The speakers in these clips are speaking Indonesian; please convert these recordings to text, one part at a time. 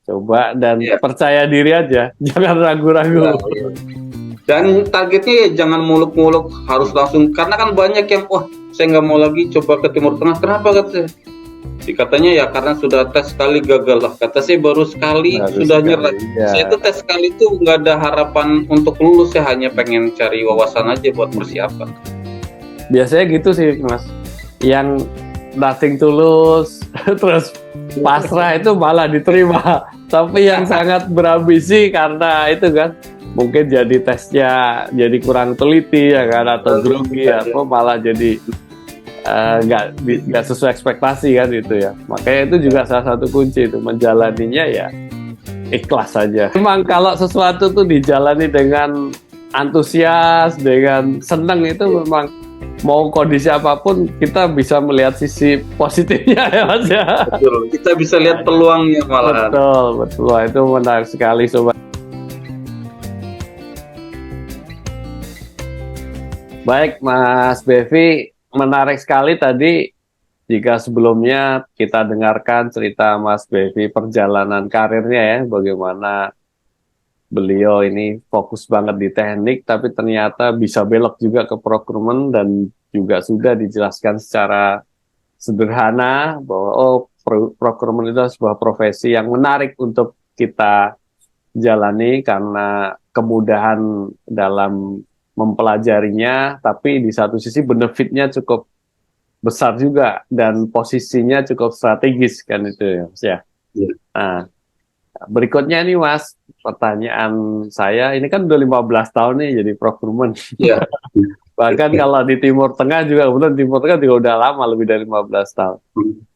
Coba dan Iya. percaya diri aja, jangan Iya, ragu-ragu. iya. Dan targetnya ya jangan muluk-muluk harus langsung, karena kan banyak yang wah saya nggak mau lagi coba ke Timur Tengah. Kenapa kata saya? Katanya ya karena sudah tes sekali gagal lah. Kata saya baru sekali Baru sudah nyerah. sekali, ya. Saya tuh tes sekali tuh nggak ada harapan untuk lulus, saya hanya pengen cari wawasan aja buat persiapan. Biasanya gitu sih Mas, yang nothing tulus terus pasrah itu malah diterima, tapi yang sangat berambisi karena itu kan mungkin jadi tesnya jadi kurang teliti ya kan, atau grogi atau malah jadi nggak sesuai ekspektasi kan itu ya. Makanya itu juga salah satu kunci, itu menjalaninya ya ikhlas saja. Memang kalau sesuatu tuh dijalani dengan antusias, dengan senang, itu memang mau kondisi apapun kita bisa melihat sisi positifnya ya Mas ya. Betul. Kita bisa lihat peluangnya malahan. Betul, betul. Wah, itu menarik sekali Sobat. Baik Mas Bevi, menarik sekali tadi jika sebelumnya kita dengarkan cerita Mas Bevi perjalanan karirnya ya, bagaimana beliau ini fokus banget di teknik, tapi ternyata bisa belok juga ke procurement, dan juga sudah dijelaskan secara sederhana bahwa procurement itu sebuah profesi yang menarik untuk kita jalani karena kemudahan dalam mempelajarinya, tapi di satu sisi benefitnya cukup besar juga dan posisinya cukup strategis kan itu ya Mas ya. Ya. Nah, berikutnya nih Mas, pertanyaan saya, ini kan udah 15 tahun nih jadi procurement. Ya. Bahkan kalau di Timur Tengah juga, kebetulan Timur Tengah juga udah lama, lebih dari 15 tahun.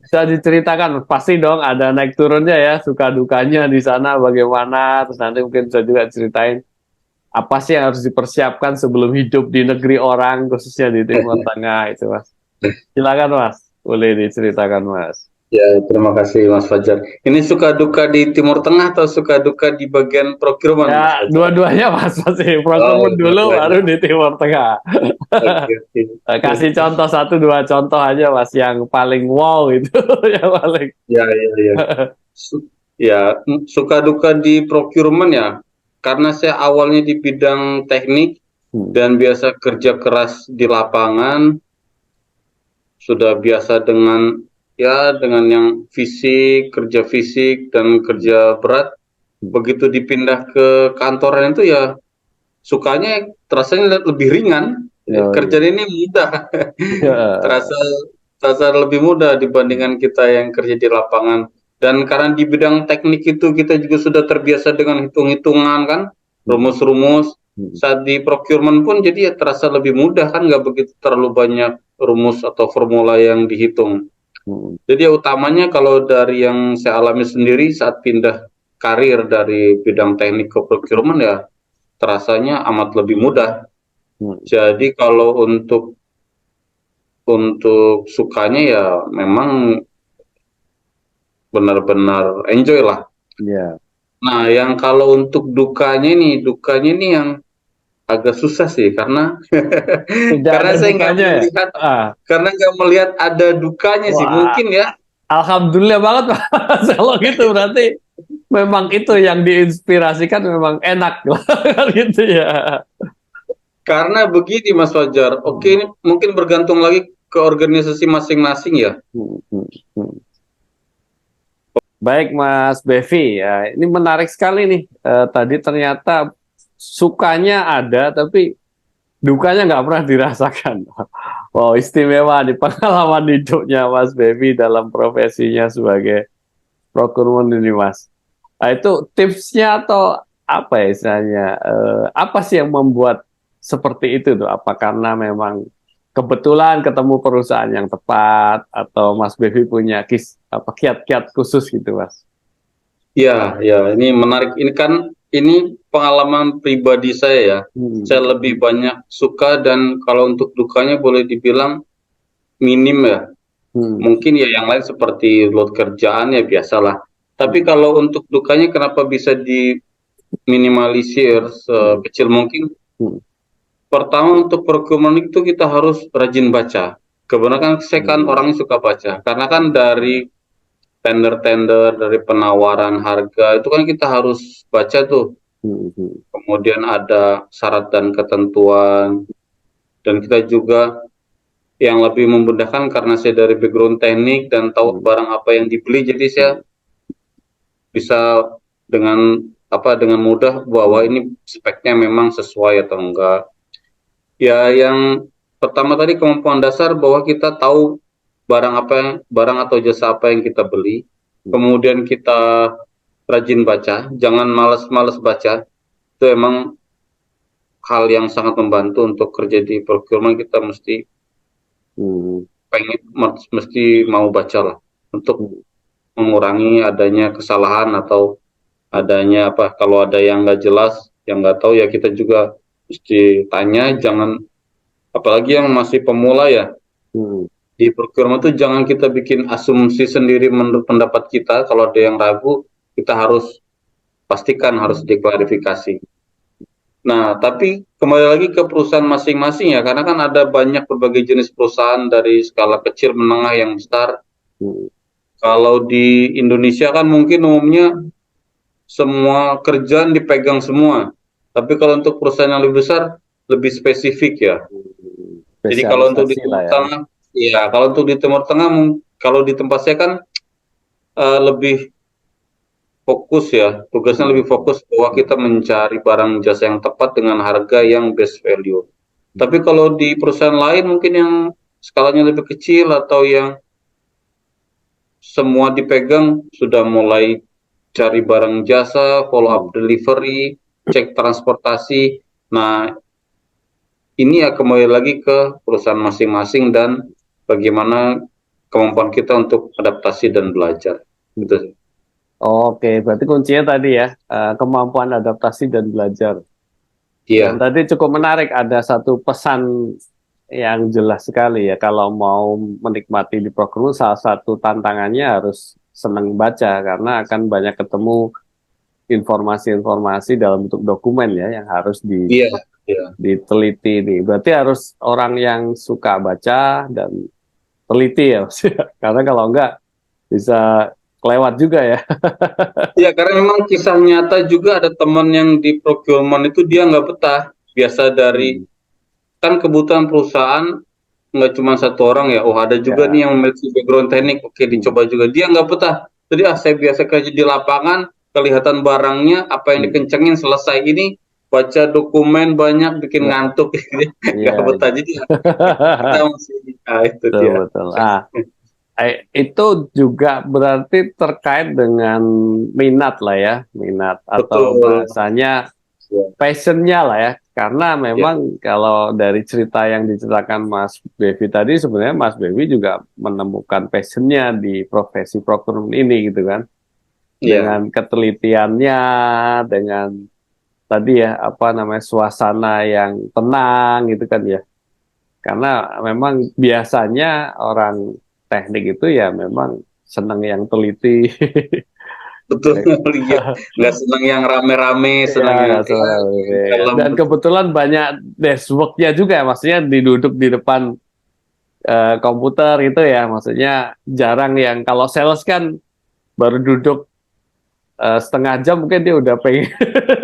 Bisa diceritakan, pasti dong ada naik turunnya ya, suka dukanya di sana bagaimana, terus nanti mungkin bisa juga ceritain apa sih yang harus dipersiapkan sebelum hidup di negeri orang, khususnya di Timur Tengah itu Mas. Silakan Mas, boleh diceritakan Mas. Ya, terima kasih Mas Fajar. Ini suka duka di Timur Tengah atau suka duka di bagian procurement, Mas Ya, Fajar? dua-duanya Mas, pasti procurement dulu baru di Timur Tengah. Kasih contoh satu dua contoh aja Mas yang paling wow itu, yang paling. Ya, ya, ya. Ya, suka duka di procurement ya. Karena saya awalnya di bidang teknik dan biasa kerja keras di lapangan, sudah biasa dengan yang fisik, kerja fisik dan kerja berat. Begitu dipindah ke kantoran itu ya sukanya terasanya lebih ringan. Kerjaan ini mudah. terasa lebih mudah dibandingkan kita yang kerja di lapangan. Dan karena di bidang teknik itu kita juga sudah terbiasa dengan hitung-hitungan kan, rumus-rumus. Saat di procurement pun jadi ya terasa lebih mudah kan, nggak begitu terlalu banyak rumus atau formula yang dihitung. Jadi ya utamanya kalau dari yang saya alami sendiri saat pindah karir dari bidang teknik ke procurement ya terasanya amat lebih mudah. Jadi kalau untuk sukanya ya memang benar-benar enjoy lah. Yeah. Nah, yang kalau untuk dukanya nih yang agak susah sih karena karena saya nggak melihat karena nggak melihat ada dukanya. Wah, sih mungkin ya. Alhamdulillah banget Mas. Kalau gitu berarti memang itu yang diinspirasikan memang enak gitu ya. Karena begini Mas Fajar, oke ini mungkin bergantung lagi ke organisasi masing-masing ya. Baik Mas Bevi, ya ini menarik sekali nih. Tadi ternyata sukanya ada, tapi dukanya nggak pernah dirasakan. Wow, istimewa di pengalaman hidupnya Mas Bevi dalam profesinya sebagai procurement ini Mas. Nah, itu tipsnya atau apa ya istilahnya? Apa sih yang membuat seperti itu tuh? Apa karena memang kebetulan ketemu perusahaan yang tepat, atau Mas Bevi punya kiat-kiat khusus gitu Mas? Ya, ya, ini menarik. Ini pengalaman pribadi saya ya. Saya lebih banyak suka dan kalau untuk dukanya boleh dibilang minim ya. Mungkin ya yang lain seperti load kerjaan ya biasalah. Tapi kalau untuk dukanya kenapa bisa diminimalisir sekecil mungkin? Pertama untuk procurement itu kita harus rajin baca. Kebenaran saya kan orangnya suka baca. Karena kan dari tender-tender dari penawaran harga itu kan kita harus baca tuh. Kemudian ada syarat dan ketentuan, dan kita juga yang lebih memudahkan karena saya dari background teknik dan tahu barang apa yang dibeli, jadi saya bisa dengan dengan mudah bahwa ini speknya memang sesuai atau enggak. Ya, yang pertama tadi kemampuan dasar bahwa kita tahu barang atau jasa apa yang kita beli. Kemudian kita rajin baca, jangan malas-malas baca. Itu emang hal yang sangat membantu untuk kerja di procurement. Kita mesti mau baca lah untuk mengurangi adanya kesalahan atau adanya kalau ada yang nggak jelas, yang nggak tahu ya kita juga mesti tanya. Jangan, apalagi yang masih pemula ya, di procurement tuh jangan kita bikin asumsi sendiri menurut pendapat kita. Kalau ada yang ragu, kita harus pastikan, harus diklarifikasi. Nah, tapi kembali lagi ke perusahaan masing-masing ya, karena kan ada banyak berbagai jenis perusahaan dari skala kecil, menengah, yang besar. Kalau di Indonesia kan mungkin umumnya semua kerjaan dipegang semua. Tapi kalau untuk perusahaan yang lebih besar, lebih spesifik ya. Jadi kalau untuk di Timur Tengah, ya kalau untuk di Timur Tengah, kalau di tempat saya kan lebih fokus ya, tugasnya lebih fokus bahwa kita mencari barang jasa yang tepat dengan harga yang best value. Tapi kalau di perusahaan lain mungkin yang skalanya lebih kecil atau yang semua dipegang, sudah mulai cari barang jasa, follow up delivery, cek transportasi. Nah, ini ya kembali lagi ke perusahaan masing-masing dan bagaimana kemampuan kita untuk adaptasi dan belajar. Gitu. Oke, berarti kuncinya tadi ya, kemampuan adaptasi dan belajar. Iya. Dan tadi cukup menarik, ada satu pesan yang jelas sekali ya, kalau mau menikmati di procurement, salah satu tantangannya harus senang baca, karena akan banyak ketemu informasi-informasi dalam bentuk dokumen ya, yang harus Iya, iya. diteliti nih. Berarti harus orang yang suka baca dan teliti ya, Mas. Karena kalau enggak bisa kelewat juga ya. Ya, karena memang kisah nyata juga, ada teman yang di procurement itu dia nggak betah. Biasa dari, kan kebutuhan perusahaan nggak cuma satu orang ya. Oh, ada juga Ya. nih yang memiliki background teknik. Oke, dicoba juga. Dia nggak betah. Jadi saya biasa kerja di lapangan, kelihatan barangnya, apa yang dikencengin selesai. Ini baca dokumen banyak, bikin Ya. ngantuk. Nggak Iya, betah. iya. Jadi kita masih, itu Betul, dia. betul. Itu juga berarti terkait dengan minat lah ya, minat atau Betul. bahasanya Ya, passionnya lah ya. Karena ya, memang kalau dari cerita yang diceritakan Mas Bevi tadi, sebenarnya Mas Bevi juga menemukan passionnya di profesi procurement ini gitu kan. ya. Dengan ketelitiannya, dengan tadi ya apa namanya, suasana yang tenang gitu kan ya. Karena memang biasanya orang teknik itu ya memang senang yang teliti. Betul. Iya. Nggak senang yang rame-rame, Ya, senang yang nggak salah. kalem. Dan kebetulan banyak deskworknya juga, maksudnya diduduk di depan komputer itu ya, maksudnya jarang yang, kalau sales kan baru duduk setengah jam mungkin dia udah pengen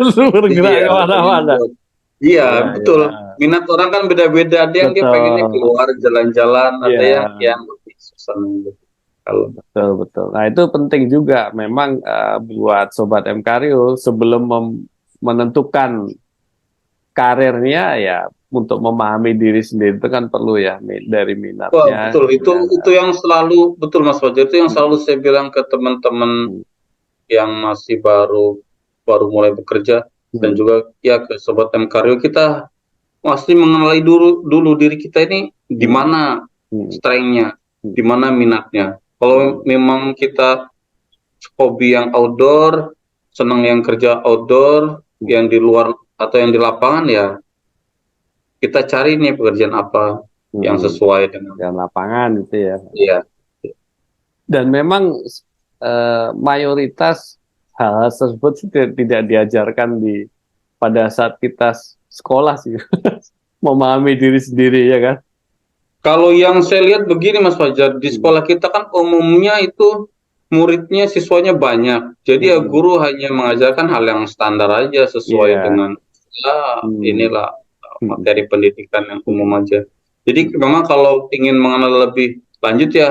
bergerak Iya, pengen kemana-mana. buat. Iya, Iya, betul. iya, Minat orang kan beda-beda. Ada yang dia pengennya betul. keluar jalan-jalan, ada Iya, yang lebih suasana gitu. Kalau betul, betul. Nah, itu penting juga memang buat Sobat Mkario sebelum menentukan karirnya ya, untuk memahami diri sendiri itu kan perlu ya, dari wah, minatnya, betul. kemudian Itu yang selalu, betul Mas Fajar. Itu yang selalu saya bilang ke teman-teman yang masih baru baru mulai bekerja, dan juga ya ke Sobat Mkario, kita pasti mengenali dulu diri kita ini di mana strength-nya, di mana minatnya. Kalau memang kita hobi yang outdoor, senang yang kerja outdoor, yang di luar atau yang di lapangan, ya kita cari nih pekerjaan apa yang sesuai dengan. dan lapangan gitu ya. Iya. Dan memang mayoritas hal-hal tersebut tidak diajarkan pada saat kita sekolah sih. Memahami diri sendiri ya kan. Kalau yang saya lihat begini Mas Fajar, di sekolah kita kan umumnya itu muridnya, siswanya banyak. Jadi ya Hmm. guru hanya mengajarkan hal yang standar aja sesuai Iya. dengan ya Hmm. inilah Hmm. materi pendidikan yang umum Hmm. aja. Jadi Hmm. memang kalau ingin mengenal lebih lanjut ya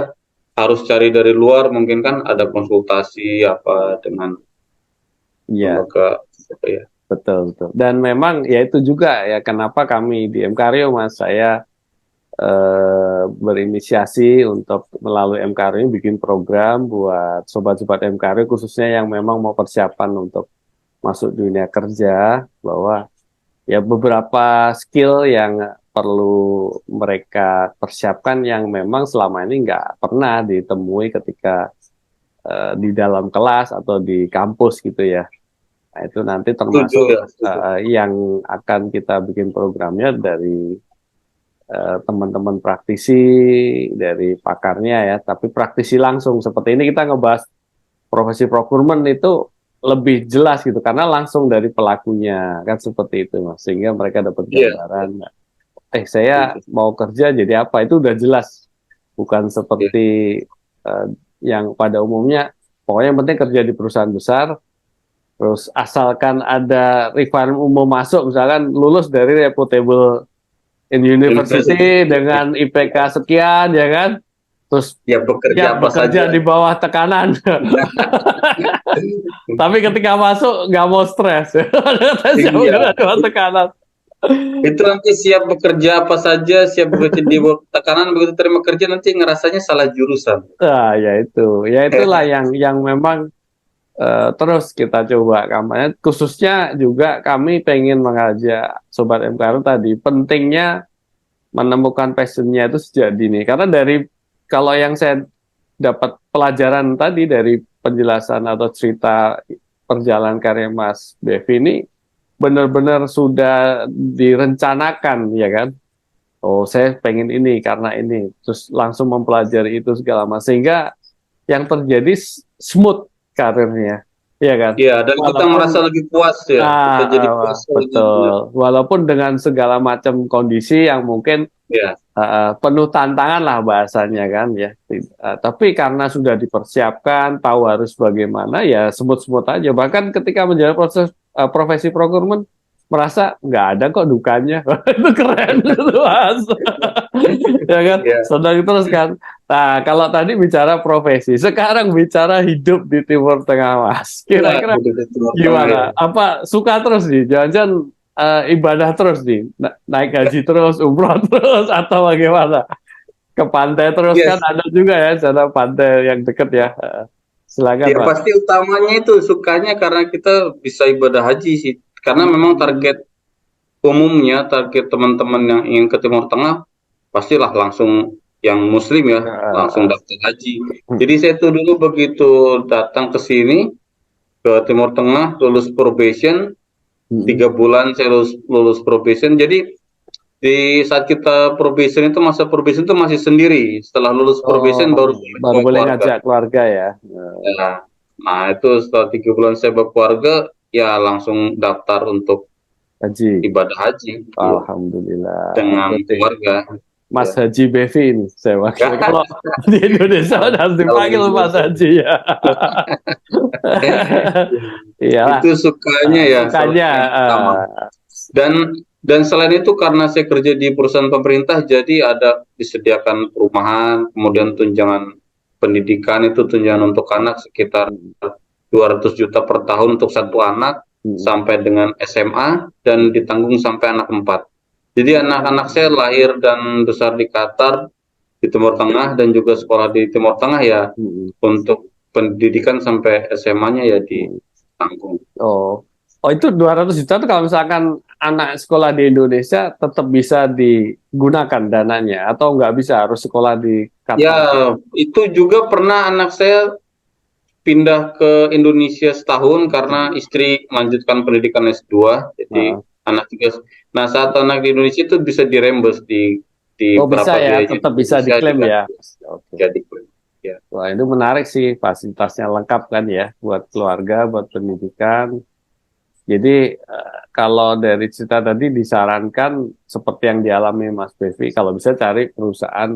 harus cari dari luar, mungkin kan ada Hmm. konsultasi apa dengan Iya. lembaga apa ya. Betul, betul. Dan memang ya itu juga ya kenapa kami di MKRIO, Mas, saya berinisiasi untuk melalui MKRIO bikin program buat sobat-sobat MKRIO khususnya yang memang mau persiapan untuk masuk dunia kerja, bahwa ya beberapa skill yang perlu mereka persiapkan yang memang selama ini nggak pernah ditemui ketika di dalam kelas atau di kampus gitu ya. Nah, itu nanti Setuju termasuk ya, setuju. yang akan kita bikin programnya dari teman-teman praktisi, dari pakarnya ya, tapi praktisi langsung. Seperti ini kita ngebahas profesi procurement itu lebih jelas gitu, karena langsung dari pelakunya, kan seperti itu Mas. Sehingga mereka dapat Iya, gambaran, saya setuju. mau kerja jadi apa, itu udah jelas. Bukan Iya. seperti eh, yang pada umumnya, pokoknya yang penting kerja di perusahaan besar, terus asalkan ada requirement umum masuk, misalkan lulus dari reputable in University. university dengan IPK sekian, ya kan? Terus Ya bekerja siap apa saja. bekerja di bawah tekanan. Tapi ketika masuk nggak mau stres. Siap bekerja Iya. di bawah tekanan. Itu nanti siap bekerja apa saja, siap bekerja di bawah tekanan, begitu terima kerja nanti ngerasanya salah jurusan. Nah, ya itulah yang memang terus kita coba kampanye. Khususnya juga kami pengen mengajak Sobat MKR tadi pentingnya menemukan passionnya itu sejak dini. Karena dari kalau yang saya dapat pelajaran tadi dari penjelasan atau cerita perjalanan karir Mas Devi ini benar-benar sudah direncanakan, ya kan? Oh, saya pengen ini karena ini, terus langsung mempelajari itu segala macam sehingga yang terjadi smooth karirnya, ya kan? Ya, dan kita merasa Walaupun lebih puas ya, kita jadi puas dengan betul, walaupun dengan segala macam kondisi yang mungkin ya, penuh tantangan lah bahasanya kan ya. Tapi karena sudah dipersiapkan, tahu harus bagaimana ya semut-semut aja. Bahkan ketika menjalani proses profesi procurement merasa nggak ada kok dukanya. Itu keren itu Mas. Ya kan? ya, Senang terus kan. Nah, kalau tadi bicara profesi, sekarang bicara hidup di Timur Tengah, Mas. ya, Kira-kira hidup di Timur Tengah ya. gimana? Apa suka terus nih? Jangan-jangan ibadah terus nih, naik haji terus, umroh terus, atau bagaimana? Ke pantai terus kan Yes, ada juga ya, sana pantai yang deket ya. Silakan ya Pak. pasti utamanya itu sukanya karena kita bisa ibadah haji sih. Karena memang Hmm. target umumnya, target teman-teman yang ingin ke Timur Tengah, pastilah langsung yang Muslim ya, langsung Uh, daftar haji. Jadi saya tuh dulu begitu datang ke sini, ke Timur Tengah, lulus probation, 3 bulan saya lulus probation. Jadi di saat kita probation itu masa probation itu masih sendiri. Setelah lulus probation oh, baru boleh baru bawa boleh keluarga. ngajak keluarga ya. Ya. Nah itu setelah 3 bulan saya bawa keluarga, ya langsung daftar untuk Haji. ibadah haji, iya, Alhamdulillah. dengan Berarti keluarga. Mas Ya. Haji Bevi ini saya panggil. Kalau di Indonesia udah harus dipanggil Mas Alhamdulillah. Haji ya. Iyalah, Itu sukanya ya salah sukanya. yang utama. Dan selain itu karena saya kerja di perusahaan pemerintah, jadi ada disediakan perumahan, kemudian tunjangan pendidikan itu tunjangan untuk anak sekitar 200 juta per tahun untuk satu anak sampai dengan SMA dan ditanggung sampai anak 4. Jadi anak-anak saya lahir dan besar di Qatar, di Timur Tengah dan juga sekolah di Timur Tengah ya untuk pendidikan sampai SMA-nya ya ditanggung. Oh, oh itu 200 juta tuh kalau misalkan anak sekolah di Indonesia tetap bisa digunakan dananya atau nggak bisa harus sekolah di Ya, Qatar. itu juga pernah anak saya pindah ke Indonesia setahun karena istri melanjutkan pendidikan S2, jadi Nah, anak juga. Nah, saat anak di Indonesia itu bisa dirembes di oh bisa berapa ya, biaya di tetap bisa Indonesia diklaim ya. Oke. jadi ya. Wah, itu menarik sih, fasilitasnya lengkap kan ya, buat keluarga, buat pendidikan. Jadi kalau dari cerita tadi disarankan seperti yang dialami Mas Bevi, kalau bisa cari perusahaan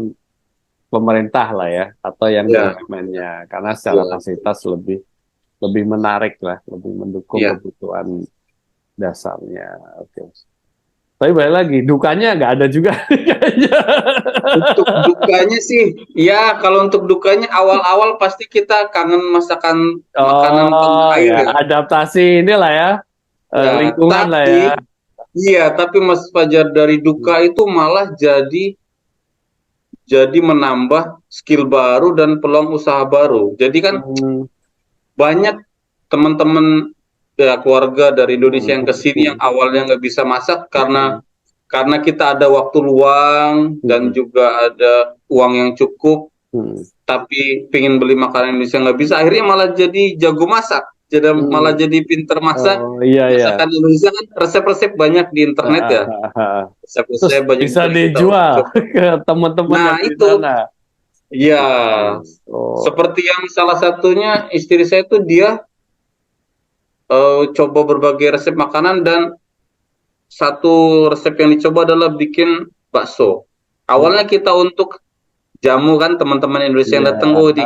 pemerintah lah ya, atau yang Ya, BUMN-nya, karena secara ya, fasilitas lebih lebih menarik lah, lebih mendukung ya. kebutuhan dasarnya. Oke. Tapi balik lagi, dukanya nggak ada juga kayaknya. Untuk dukanya sih, ya kalau untuk dukanya awal-awal pasti kita kangen masakan makanan tanah Oh air ya, ya. adaptasi inilah ya, Ya, lingkungan lah ya. tapi Mas Fajar dari duka itu malah jadi menambah skill baru dan peluang usaha baru. Jadi kan Hmm, banyak teman-teman ya keluarga dari Indonesia yang hmm, ke sini yang hmm, awalnya nggak bisa masak hmm, karena kita ada waktu luang dan hmm, juga ada uang yang cukup, hmm, tapi pengen beli makanan Indonesia nggak bisa, akhirnya malah jadi jago masak, jadi malah hmm. jadi pinter masak. Oh iya ya. Masakan Indonesia kan resep-resep banyak di internet ya, Terus resep-resep banyak bisa dari kita untuk dijual coba. ke teman-teman yang Nah di itu, sana. ya Oh, seperti yang salah satunya istri saya itu dia coba berbagai resep makanan dan satu resep yang dicoba adalah bikin bakso. hmm. Awalnya kita untuk jamu kan teman-teman Indonesia yang Iya, datang, oh di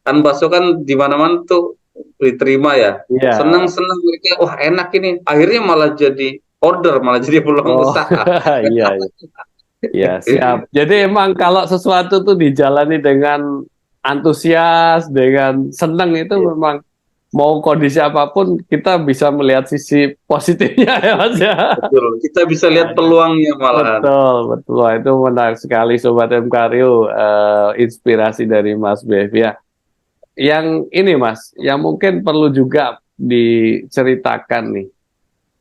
kan bakso kan di mana-mana tuh diterima ya. iya. Senang-senang mereka, wah enak ini. Akhirnya malah jadi order, malah jadi peluang Oh, usaha. iya, iya. Iya, siap. Jadi emang kalau sesuatu tuh dijalani dengan antusias, dengan senang itu Iya, memang mau kondisi apapun kita bisa melihat sisi positifnya ya Mas ya. betul. Kita bisa lihat peluangnya malahan. Betul, betul. Wah, itu menarik sekali Sobat M Karyo, inspirasi dari Mas Bev ya. Yang ini Mas, yang mungkin perlu juga diceritakan nih,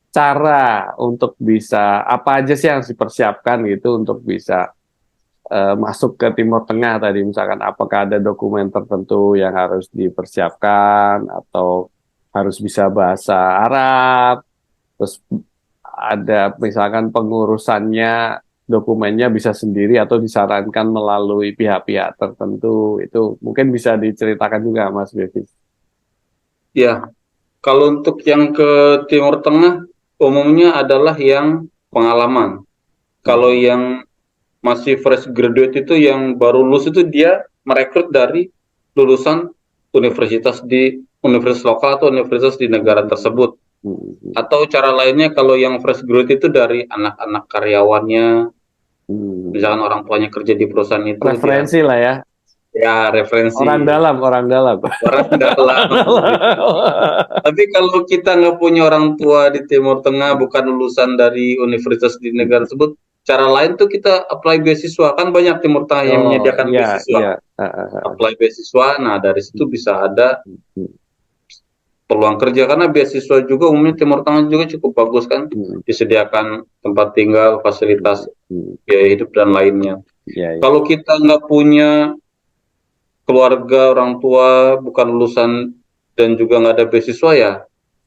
cara untuk bisa, apa aja sih yang harus dipersiapkan gitu untuk bisa masuk ke Timur Tengah tadi, misalkan apakah ada dokumen tertentu yang harus dipersiapkan atau harus bisa bahasa Arab, terus ada misalkan pengurusannya dokumennya bisa sendiri atau disarankan melalui pihak-pihak tertentu, itu mungkin bisa diceritakan juga Mas Bevi. Ya, kalau untuk yang ke Timur Tengah umumnya adalah yang pengalaman. Kalau Hmm. yang masih fresh graduate itu yang baru lulus itu dia merekrut dari lulusan universitas di universitas lokal atau universitas di negara Hmm. tersebut. Hmm. Atau cara lainnya kalau yang fresh graduate itu dari anak-anak karyawannya, Hmm. misalkan orang tuanya kerja di perusahaan itu dia Referensi lah ya, ya referensi orang dalam, orang dalam. orang dalam gitu. Tapi kalau kita nggak punya orang tua di Timur Tengah, bukan lulusan dari universitas di negara tersebut, cara lain tuh kita apply beasiswa. Kan banyak Timur Tengah yang Oh menyediakan iya, iya. beasiswa. Ah, ah, ah. Apply beasiswa, nah dari situ bisa ada peluang kerja. Karena beasiswa juga umumnya Timur Tengah juga cukup bagus kan. Hmm. Disediakan tempat tinggal, fasilitas Hmm. biaya hidup, dan lainnya. Iya, iya. Kalau kita nggak punya keluarga, orang tua, bukan lulusan, dan juga nggak ada beasiswa ya,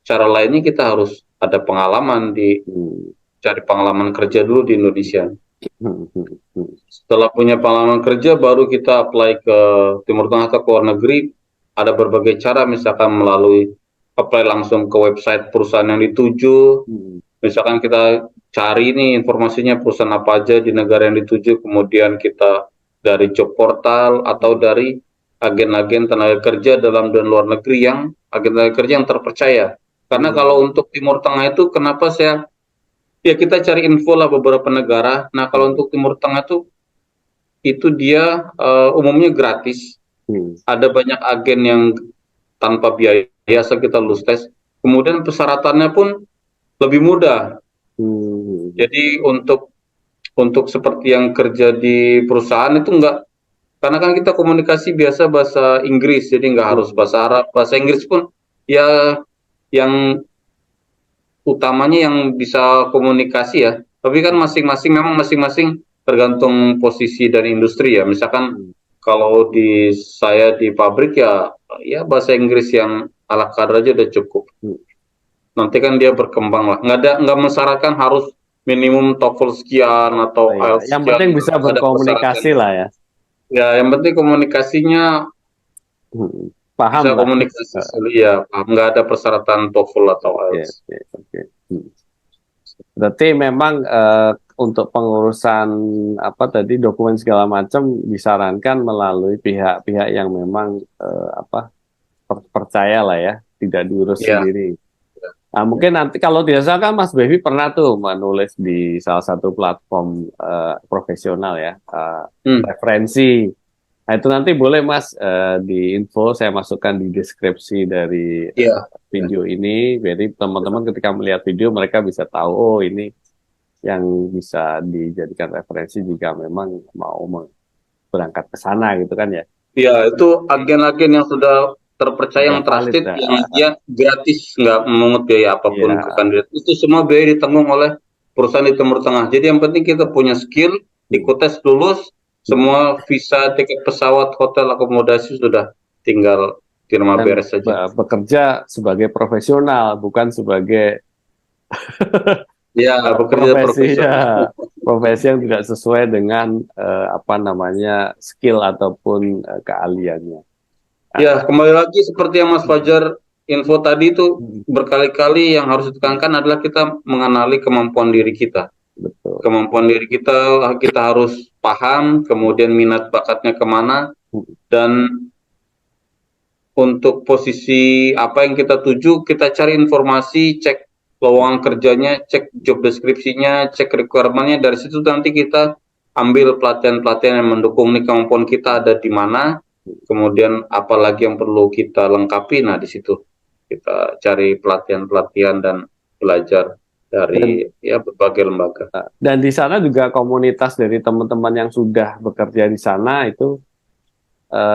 cara lainnya kita harus ada pengalaman Hmm. cari pengalaman kerja dulu di Indonesia. Hmm. Hmm. Hmm. Setelah punya pengalaman kerja, baru kita apply ke Timur Tengah atau ke luar negeri. Ada berbagai cara, misalkan melalui apply langsung ke website perusahaan yang dituju. Hmm. Misalkan kita cari nih informasinya perusahaan apa aja di negara yang dituju, kemudian kita dari job portal atau dari agen-agen tenaga kerja dalam dan luar negeri yang agen tenaga kerja yang terpercaya. Karena kalau Hmm. untuk Timur Tengah itu, kenapa saya ya kita cari info lah beberapa negara. Nah, kalau untuk Timur Tengah tuh itu dia umumnya gratis. Hmm. Ada banyak agen yang tanpa biaya asal kita lulus tes. Kemudian persyaratannya pun lebih mudah. Hmm. Jadi untuk seperti yang kerja di perusahaan itu enggak, karena kan kita komunikasi biasa bahasa Inggris, jadi nggak harus Hmm. bahasa Arab. Bahasa Inggris pun ya yang utamanya yang bisa komunikasi ya. Tapi kan masing-masing memang masing-masing tergantung posisi dan industri ya. Misalkan Hmm. kalau di saya di pabrik ya ya bahasa Inggris yang ala kadar aja udah cukup. Hmm. Nanti kan dia berkembang lah. Nggak mensyaratkan harus minimum TOEFL sekian Oh atau iya, IELTS yang sekian. penting bisa Nggak ada persyaratan. berkomunikasi lah ya. Ya yang penting komunikasinya Hmm. Paham bisa lah. komunikasi ya. Nggak ada persyaratan TOEFL atau Oke, IELTS. oke, oke. Hmm. Berarti memang untuk pengurusan apa tadi dokumen segala macam disarankan melalui pihak-pihak yang memang apa percaya lah ya, tidak diurus Ya. sendiri. Nah, mungkin nanti kalau tidak salah kan Mas Bevi pernah tuh menulis di salah satu platform profesional ya, Hmm. referensi. Nah, itu nanti boleh Mas di info saya masukkan di deskripsi dari Ya. video ini. Jadi teman-teman ketika melihat video mereka bisa tahu oh ini yang bisa dijadikan referensi jika memang mau berangkat ke sana gitu kan ya. Ya, itu agen-agen yang sudah terpercaya, Sudah yang valid trusted, ya. yang dia gratis, nggak memungut biaya apapun ke Iya. kandidat. Itu semua biaya ditanggung oleh perusahaan di Timur Tengah. Jadi yang penting kita punya skill, ikut tes lulus, semua visa, tiket pesawat, hotel, akomodasi sudah tinggal terima Dan beres saja. bekerja sebagai profesional bukan sebagai Ya, bekerja profesi ya, profesional. profesi yang tidak sesuai dengan apa namanya skill ataupun keahliannya. Ya, Nah, kembali lagi seperti yang Mas Fajar info tadi itu hmm, berkali-kali yang harus ditekankan adalah kita mengenali kemampuan diri kita. betul. Kemampuan diri kita harus paham, kemudian minat bakatnya kemana, dan untuk posisi apa yang kita tuju, kita cari informasi, cek lowongan kerjanya, cek job deskripsinya, cek requirement-nya. Dari situ nanti kita ambil pelatihan-pelatihan yang mendukung nih kemampuan kita ada di mana, kemudian apa lagi yang perlu kita lengkapi. Nah, di situ kita cari pelatihan-pelatihan dan belajar Dan dari ya berbagai lembaga. dan di sana juga komunitas dari teman-teman yang sudah bekerja di sana itu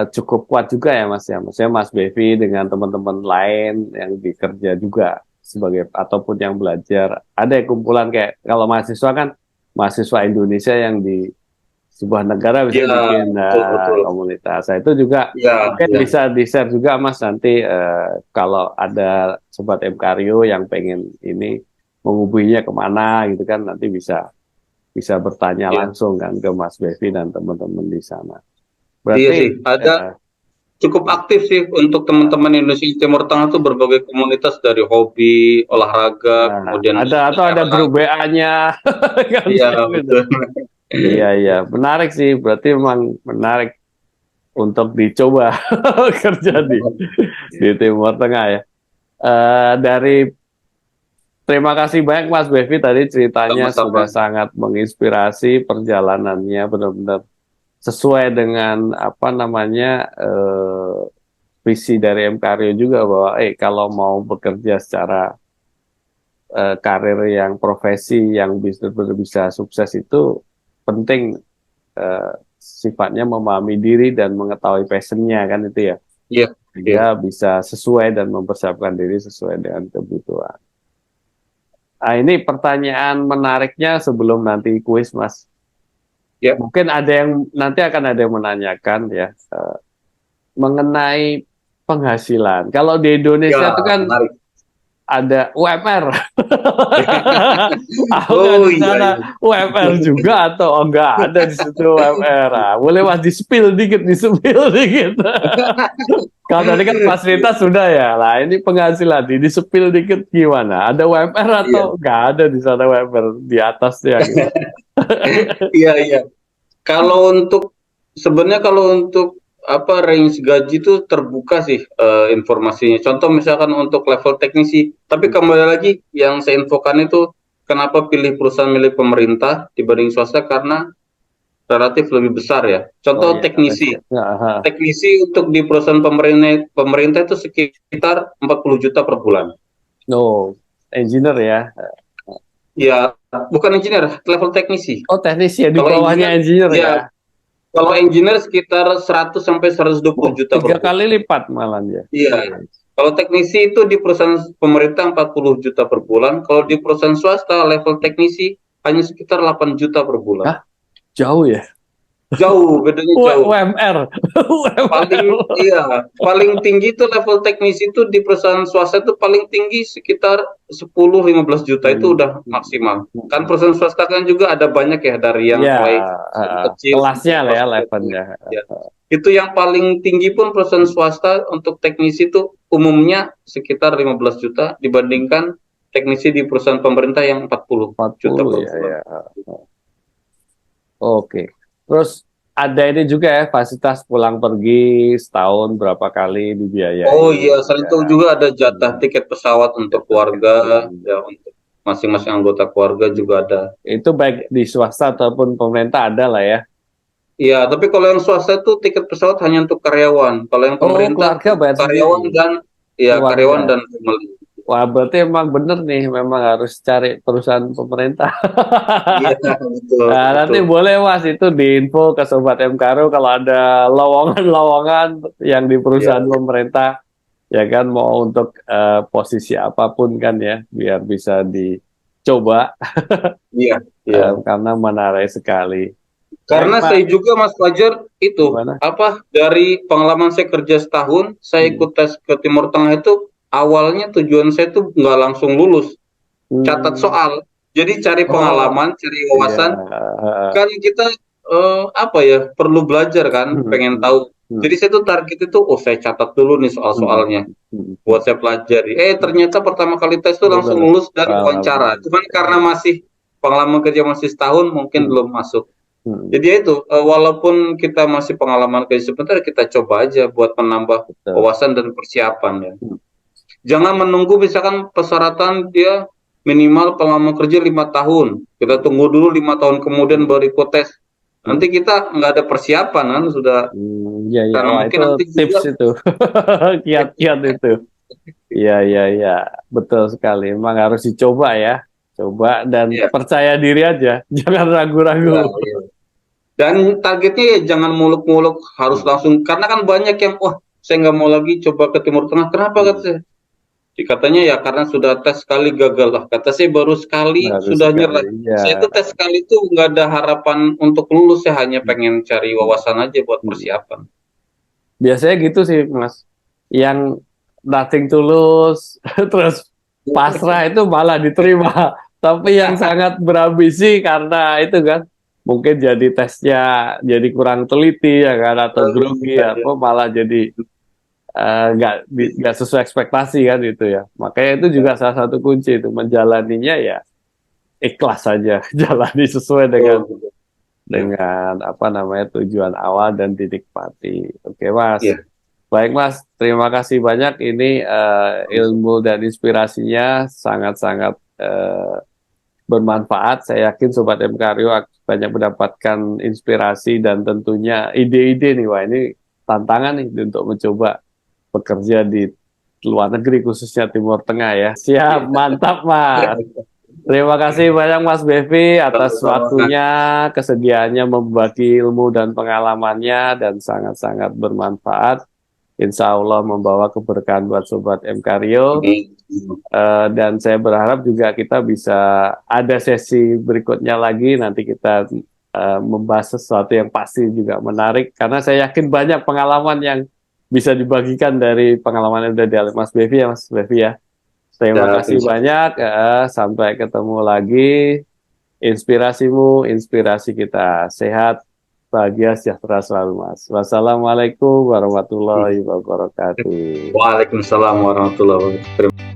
cukup kuat juga ya Mas ya. Maksudnya Mas Bevi dengan teman-teman lain yang bekerja juga sebagai ataupun yang belajar. Ada kumpulan kayak kalau mahasiswa kan mahasiswa Indonesia yang di sebuah negara bisa Ya, bikin betul-betul. komunitas. Nah, itu juga Ya, mungkin ya, bisa di-share juga Mas nanti kalau ada sobat Mkario yang pengen ini menghubunginya kemana gitu kan nanti bisa bisa bertanya ya. langsung kan ke Mas Bevi dan teman-teman di sana. Iya Berarti sih, ada cukup aktif sih untuk teman-teman Indonesia di Timur Tengah tuh berbagai komunitas dari hobi, olahraga, nah, kemudian ada atau ada daerah. grup WA-nya kan Iya, gitu. betul. Iya iya menarik sih berarti memang menarik untuk dicoba kerja di Timur Tengah ya. Dari terima kasih banyak Mas Bevi tadi ceritanya Sama-sama. sudah sangat menginspirasi perjalanannya benar-benar sesuai dengan apa namanya visi dari Mkario juga bahwa kalau mau bekerja secara karir yang profesi yang bisa sukses itu penting sifatnya memahami diri dan mengetahui passionnya kan itu ya Iya, iya. sehingga bisa sesuai dan mempersiapkan diri sesuai dengan kebutuhan. Nah, ini pertanyaan menariknya sebelum nanti kuis, Mas. Ya. Mungkin ada yang nanti akan ada yang menanyakan ya mengenai penghasilan. Kalau di Ya, Indonesia itu kan menarik. ada UMR. Apakah Oh di iya, sana iya. UMR juga atau enggak ada di situ UMR? Ah, boleh Mas di-spill dikit. Kalau tadi kan fasilitas sudah ya. Lah ini penghasilan di-spill dikit gimana? Ada UMR Iya, atau enggak ada di sana UMR di atasnya gitu. iya, iya. Kalau untuk sebenarnya kalau untuk apa range gaji itu terbuka sih informasinya. Contoh misalkan untuk level teknisi, tapi kembali lagi yang saya infokan itu kenapa pilih perusahaan milik pemerintah dibanding swasta karena relatif lebih besar ya. Oh Contoh iya, teknisi. ya, aha. Teknisi untuk di perusahaan pemerintah pemerintah itu sekitar 40 juta per bulan. No, engineer ya. Ya, bukan engineer, level teknisi. Oh teknisi ya, di Kalau bawahnya engineer engineer ya. ya, kalau engineer sekitar 100 sampai 120 Oh, juta per tiga bulan. kali lipat malah ya. Iya. Kalau teknisi itu di perusahaan pemerintah 40 juta per bulan, kalau di perusahaan swasta level teknisi hanya sekitar 8 juta per bulan. Hah, jauh ya. Jauh, bedanya jauh. UMR. UMR. Paling iya, paling tinggi itu level teknisi itu di perusahaan swasta itu paling tinggi sekitar 10-15 juta itu udah maksimal. Kan perusahaan swasta kan juga ada banyak ya dari yang Ya, mulai kecil kelasnya sampai lah ya kelas menengah. levelnya. Ya. Itu yang paling tinggi pun perusahaan swasta untuk teknisi itu umumnya sekitar 15 juta dibandingkan teknisi di perusahaan pemerintah yang 40 juta 40 per ya bulan. ya. Oke. Terus ada ini juga ya, fasilitas pulang pergi setahun berapa kali Oh dibiayai. iya, selain Ya. itu juga ada jatah Hmm. tiket pesawat Ya, untuk tiket. keluarga, Hmm. ya untuk masing-masing anggota keluarga juga ada. Itu baik di swasta ataupun pemerintah ada lah ya. Iya, tapi kalau yang swasta itu tiket pesawat hanya untuk karyawan. Kalau yang Oh, pemerintah keluarga untuk bayar sendiri. karyawan dan ya karyawan Keluarga. dan family. Wah, berarti emang bener nih, memang harus cari perusahaan pemerintah. Iya, betul, Nah, nanti betul. boleh Mas itu diinfo ke Sobat MKRU kalau ada lowongan-lowongan yang di Iya, perusahaan pemerintah, ya kan mau untuk posisi apapun kan ya, biar bisa dicoba iya, iya. karena menarik sekali. Baik Karena Mas, saya juga Mas Fajar itu gimana? apa dari pengalaman saya kerja setahun, saya Hmm. ikut tes ke Timur Tengah itu awalnya tujuan saya tuh nggak langsung lulus, catat Hmm. soal. Jadi cari Oh, pengalaman, cari iya. wawasan. Kan kita apa ya perlu belajar kan, Hmm. pengen Hmm. tahu. Jadi saya tuh target itu, oh saya catat dulu nih Hmm. soal-soalnya Hmm. buat saya pelajari. Hmm. Ternyata pertama kali tes tuh langsung Lulus. lulus dan wawancara. Cuman karena Alhamdulillah. masih pengalaman kerja masih setahun mungkin Hmm. belum masuk. Hmm. Jadi ya itu, walaupun kita masih pengalaman kerja sebentar, kita coba aja buat menambah Betul. wawasan dan persiapan ya. Hmm. Jangan menunggu misalkan persyaratan dia minimal pengalaman kerja 5 tahun. Kita tunggu dulu 5 tahun kemudian baru ikut tes. Hmm. Nanti kita nggak ada persiapan kan sudah, Iya, iya. karena Wah, mungkin itu nanti tips juga itu. Kiat-kiat itu. Iya, iya, iya. Betul sekali. Emang harus dicoba ya. Coba dan ya, percaya diri aja. Jangan ragu-ragu. ya, ya. Dan targetnya ya jangan muluk-muluk harus Hmm. langsung, karena kan banyak yang wah saya nggak mau lagi coba ke Timur Tengah. Kenapa kata Hmm. saya? Katanya ya karena sudah tes sekali gagal lah. Kata saya baru sekali Baru sudah sekali. nyerah. Ya. Saya itu tes sekali itu nggak ada harapan untuk lulus, saya hanya Hmm. pengen cari Hmm. wawasan aja buat Hmm. persiapan. Biasanya gitu sih, Mas. Yang nothing tulus, terus pasrah itu malah diterima. Tapi yang sangat berambisi karena itu kan, mungkin jadi tesnya jadi kurang teliti ya kan, atau grogi Iya, iya. apa malah jadi nggak sesuai ekspektasi kan itu ya. Makanya itu juga salah satu kunci itu menjalaninya ya ikhlas saja, jalani sesuai dengan Betul. Ya, apa namanya tujuan awal dan dinikmati. Oke, Mas. iya. Baik Mas, terima kasih banyak. Ini ilmu dan inspirasinya sangat-sangat bermanfaat. Saya yakin Sobat MKRIO banyak mendapatkan inspirasi dan tentunya ide-ide nih. Wah ini tantangan nih untuk mencoba bekerja di luar negeri khususnya Timur Tengah ya. Siap, Iya. mantap Mas. Terima kasih banyak Mas Bevi atas Sama-sama. waktunya, kesediaannya membagi ilmu dan pengalamannya dan sangat-sangat bermanfaat. Insya Allah membawa keberkahan buat Sobat MKRIO. Amin. Dan saya berharap juga kita bisa ada sesi berikutnya lagi. Nanti kita membahas sesuatu yang pasti juga menarik. Karena saya yakin banyak pengalaman yang bisa dibagikan dari pengalaman yang sudah dialami Mas Bevi ya Mas Bevi ya. Terima Ya, kasih banyak. Sampai ketemu lagi. Inspirasimu, inspirasi kita. Sehat, bahagia, sejahtera selalu, Mas. Wassalamualaikum warahmatullahi wabarakatuh. Waalaikumsalam warahmatullahi wabarakatuh.